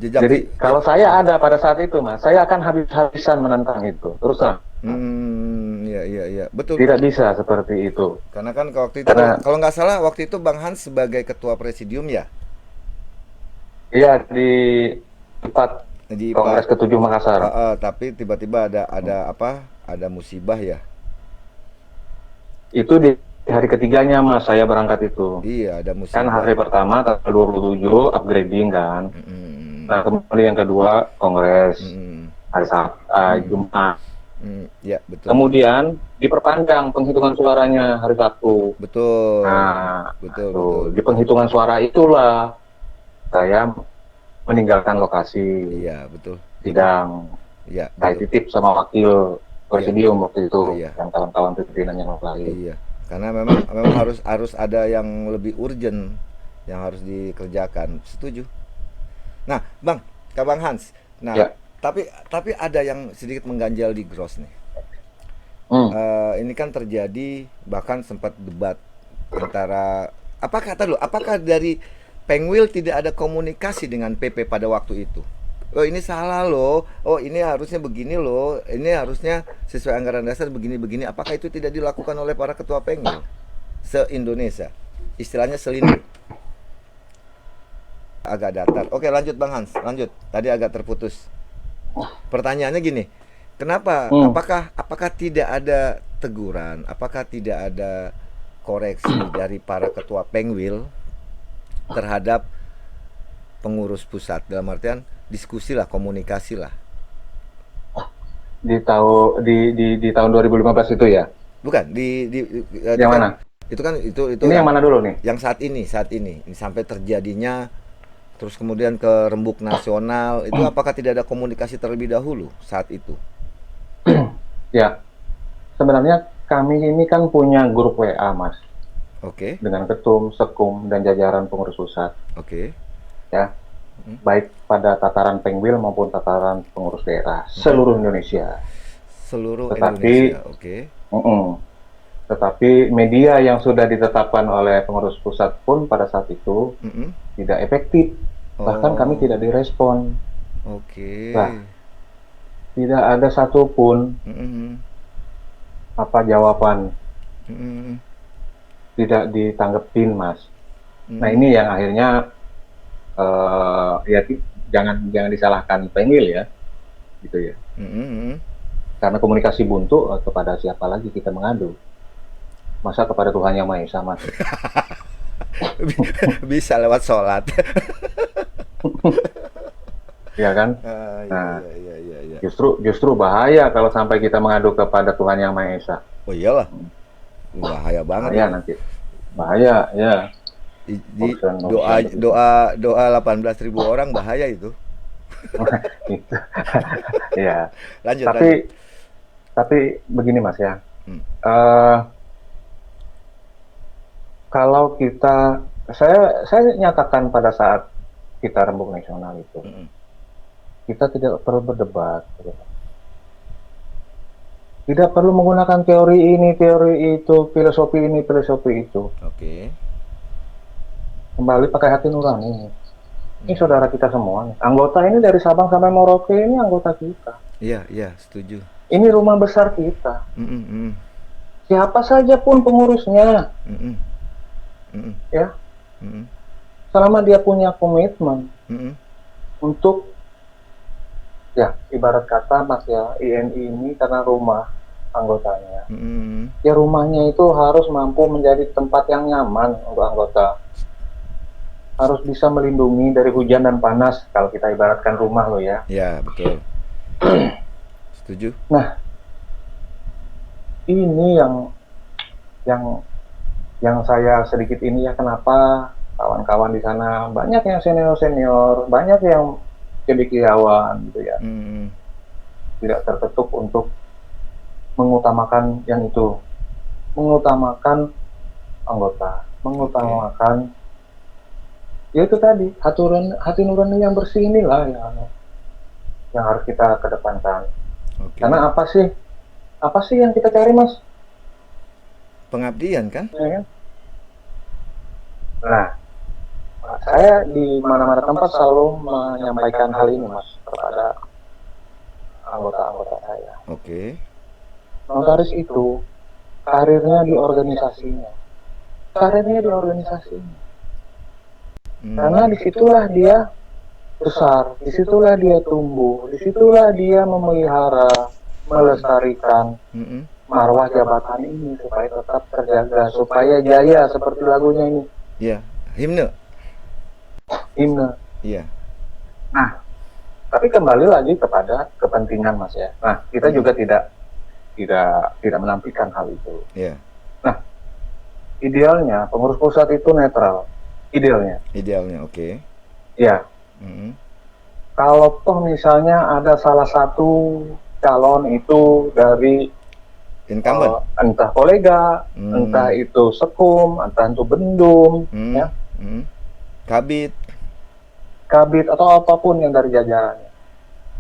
jejak Jadi kalau saya ah. ada pada saat itu, Mas, saya akan habis-habisan menentang itu. Terus terang, Iya iya iya, betul. tidak bisa seperti itu. Karena kan waktu itu kalau Karena kalau nggak salah waktu itu Bang Hans sebagai ketua presidium ya iya di tempat di IPA. Kongres ke-7 Makassar. Tapi tiba-tiba ada apa? Ada musibah ya. Itu di hari ketiganya, Mas, saya berangkat itu. Iya, ada Kan musibah. hari pertama tanggal 27 upgrading kan. Mm, Nah, kemudian yang kedua Kongres mm, hari Sabtu, mm, Jumat. ya betul. Kemudian diperpanjang penghitungan suaranya hari Sabtu. Betul. Nah, Betul betul tuh, di betul. penghitungan suara itulah saya meninggalkan lokasi Iya, betul. Betul. sidang. Iya, Saya betul. titip sama wakil Iya. presidium waktu itu Iya. dan kawan-kawan pimpinan yang lain. Iya. Karena memang memang harus harus ada yang lebih urgent yang harus dikerjakan. Setuju. Nah, Bang, Kak Bang Hans. Nah, Ya, tapi ada yang sedikit mengganjal di Gross nih. hmm, Ini kan terjadi bahkan sempat debat antara apa kata lu? Apakah dari Pengwil tidak ada komunikasi dengan PP pada waktu itu? Oh ini salah loh. Oh ini harusnya begini loh. Ini harusnya sesuai anggaran dasar begini-begini. Apakah itu tidak dilakukan oleh para ketua Pengwil se-Indonesia? Istilahnya selindung. Agak datar. Oke lanjut Bang Hans. Lanjut. Tadi agak terputus. Pertanyaannya gini, kenapa? hmm. Apakah tidak ada teguran? Apakah tidak ada koreksi dari para ketua Pengwil terhadap pengurus pusat? Dalam artian diskusi lah, komunikasi lah. Di tahun 2015 itu ya. Bukan itu Yang kan mana? itu Ini yang yang mana dulu nih? saat ini sampai terjadinya terus kemudian ke rembuk nasional itu apakah tidak ada komunikasi terlebih dahulu saat itu? Ya, sebenarnya kami ini kan punya grup WA, Mas, Oke, dengan ketum, sekum, dan jajaran pengurus pusat. oke. Ya, Mm, baik pada tataran Pengwil maupun tataran pengurus daerah mm. seluruh Indonesia. Seluruh Tetapi, Indonesia, oke. mm-mm, tetapi media yang sudah ditetapkan oleh pengurus pusat pun pada saat itu Mm-mm. tidak efektif. Bahkan kami Oh, tidak direspon. oke. Nah, tidak ada satupun Mm-mm. apa jawaban, Mm-mm. tidak ditanggepin, Mas. Nah, Mm-mm. ini yang akhirnya ya jangan jangan disalahkan Pengwil ya, gitu ya. Mm-mm. Karena komunikasi buntu, kepada siapa lagi kita mengadu? Masa kepada Tuhan Yang Maha Esa, Mas? Bisa lewat sholat. Ya kan? Iya Nah, iya iya iya iya. justru justru bahaya kalau sampai kita mengadu kepada Tuhan Yang Maha Esa. Oh iyalah, bahaya banget Bahaya itu. nanti. Bahaya, ya. Di Urusan-urusan doa begitu. doa doa 18.000 orang bahaya itu. Itu. Ya. Lanjut lanjut. Tapi tapi begini, Mas ya. Hmm. Eh Kalau saya nyatakan pada saat kita rembuk nasional itu, Mm-mm. kita tidak perlu berdebat, gitu. Tidak perlu menggunakan teori ini, teori itu, filosofi ini, filosofi itu. Oke. Kembali pakai hati nurani. Ini Mm. saudara kita semua nih. Anggota ini dari Sabang sampai Merauke ini anggota kita. Iya iya setuju. Ini rumah besar kita. Mm-mm. Mm-mm. Siapa saja pun pengurusnya, Mm-mm. Mm-mm. ya, Mm-mm. selama dia punya komitmen Mm-mm. untuk, ya, ibarat kata Mas ya, INI ini karena rumah anggotanya. Mm-mm. Ya rumahnya itu harus mampu menjadi tempat yang nyaman untuk anggota. Harus bisa melindungi dari hujan dan panas kalau kita ibaratkan rumah lo ya. Ya betul. Setuju. Nah, ini yang yang saya sedikit ini ya, kenapa kawan-kawan di sana banyak yang senior-senior, banyak yang cendekiawan gitu ya. Mm-mm. Tidak terketuk untuk mengutamakan yang itu, mengutamakan anggota, Oke. mengutamakan ya itu tadi hati nurani yang bersih inilah yang harus kita kedepankan. Oke. Karena apa sih yang kita cari, Mas? Pengabdian kan? Ya kan? Nah, Saya di mana-mana tempat selalu menyampaikan hal ini, Mas, kepada anggota-anggota saya. Oke. Notaris itu karirnya di organisasinya. Karirnya di organisasinya. Karena Hmm. disitulah dia besar, disitulah dia tumbuh, disitulah dia memelihara, melestarikan Mm-mm. marwah jabatan ini supaya tetap terjaga, supaya jaya seperti lagunya ini, Iya, himne. himne. Iya. Nah, tapi kembali lagi kepada kepentingan, Mas ya. Nah, kita juga tidak menampilkan hal itu. Iya, Nah, idealnya pengurus pusat itu netral. Idealnya. idealnya oke. Ya, Mm-mm. kalau toh misalnya ada salah satu calon itu dari Incumbent. entah kolega, entah Hmm. itu sekum, entah itu bendum, Hmm. ya, Hmm. Kabit. kabit atau apapun yang dari jajarannya.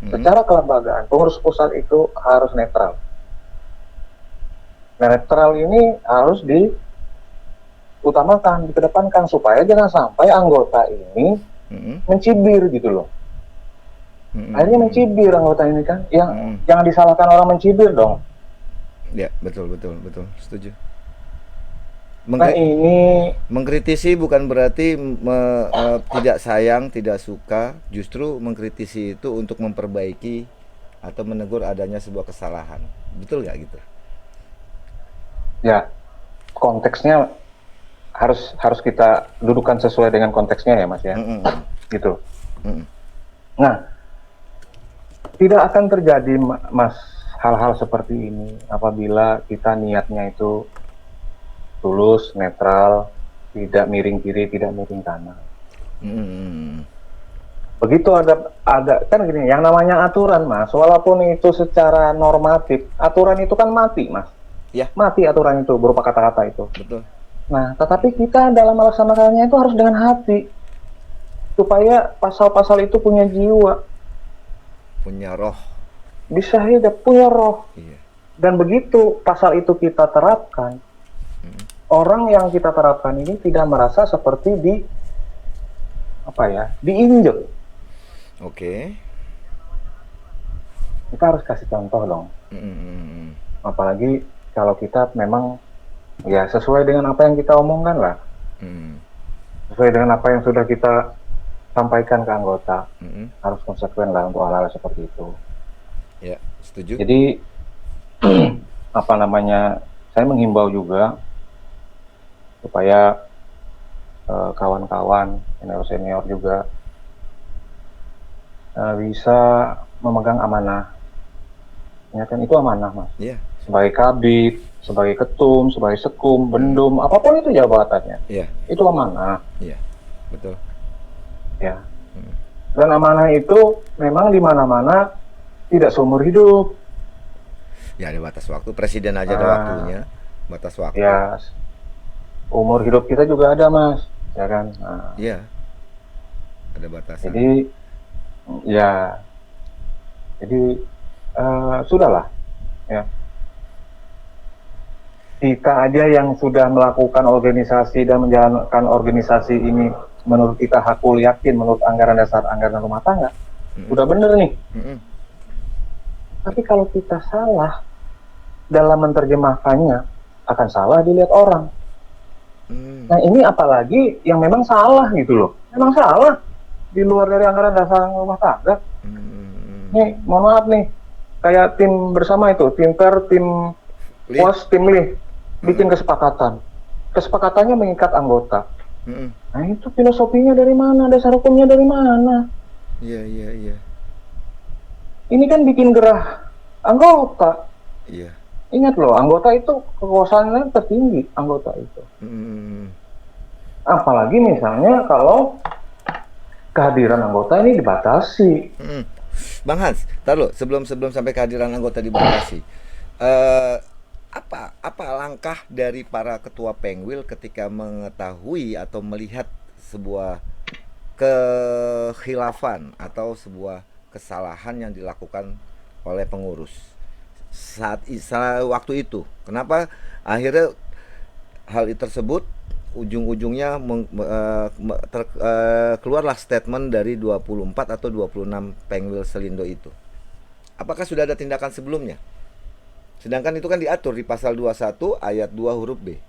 Mm-mm. Secara kelembagaan, pengurus pusat itu harus netral. Netral ini harus diutamakan, dikedepankan supaya jangan sampai anggota ini Mm-mm. mencibir gitu loh. Mm-mm. Akhirnya mencibir anggota ini kan, yang Mm-mm. jangan disalahkan orang mencibir dong. Ya, betul, betul, betul. Setuju. Nah Mengkri- ini Mengkritisi bukan berarti tidak sayang, tidak suka. Justru mengkritisi itu untuk memperbaiki atau menegur adanya sebuah kesalahan. Betul nggak gitu? ya konteksnya harus harus kita dudukan sesuai dengan konteksnya ya Mas ya, Mm-mm. gitu. Mm-mm. Nah, tidak akan terjadi Mas hal-hal seperti ini apabila kita niatnya itu tulus, netral, tidak miring kiri, tidak miring kanan. Mm-mm. Begitu ada kan gini, yang namanya aturan Mas, walaupun itu secara normatif, aturan itu kan mati Mas. Ya, Mati aturan itu berupa kata-kata itu. betul. Nah, tetapi kita dalam melaksanakannya itu harus dengan hati supaya pasal-pasal itu punya jiwa, Punya roh. bisa hidup, punya roh. Iya. Dan begitu pasal itu kita terapkan, orang yang kita terapkan ini tidak merasa seperti diinjek. Oke. Kita harus kasih contoh dong. Mm-mm. Apalagi kalau kita memang ya sesuai dengan apa yang kita omongkan lah, Mm. sesuai dengan apa yang sudah kita sampaikan ke anggota, Mm-mm. harus konsekuen lah untuk hal-hal seperti itu. Ya, setuju. Jadi apa namanya, saya menghimbau juga supaya kawan-kawan senior-senior juga bisa memegang amanah. Ya kan itu amanah Mas. Iya. Sebagai kabit, sebagai ketum, sebagai sekum, bendum, apapun itu jabatannya, Iya. itu amanah. Iya. Betul. Ya. Dan amanah itu memang di mana-mana tidak seumur hidup. Ya, ada batas waktu. Presiden aja ada waktunya. Batas waktu. Ya, umur hidup kita juga ada Mas, ya kan. Nah, Iya. Ada batasan. jadi ya, jadi sudahlah, ya. Kita aja yang sudah melakukan organisasi dan menjalankan organisasi ini menurut kita hakul yakin menurut anggaran dasar anggaran rumah tangga, udah bener nih. Mm-mm. Tapi kalau kita salah dalam menerjemahkannya, akan salah dilihat orang. Mm. Nah ini apalagi yang memang salah gitu loh. Memang salah di luar dari anggaran dasar rumah tangga. Mm. Nih, mohon maaf nih, kayak tim bersama itu, tim per, tim Lih. pos, tim lih, bikin kesepakatan. Kesepakatannya mengikat anggota. Mm-mm. Nah itu filosofinya dari mana, dasar hukumnya dari mana? Iya, iya, iya. Ini kan bikin gerah anggota. Iya. Ingat loh, anggota itu kekuasaannya tertinggi, anggota itu. Mm. Apalagi misalnya kalau kehadiran anggota ini dibatasi. Mm. Bang Hans, tar lo, sebelum sampai kehadiran anggota dibatasi. Eh apa langkah dari para ketua Pengwil ketika mengetahui atau melihat sebuah kekhilafan atau sebuah kesalahan yang dilakukan oleh pengurus saat waktu itu? Kenapa akhirnya hal tersebut ujung-ujungnya keluarlah statement dari 24 atau 26 Pengwil Selindo itu. Apakah sudah ada tindakan sebelumnya? Sedangkan itu kan diatur di pasal 21 ayat 2 huruf B.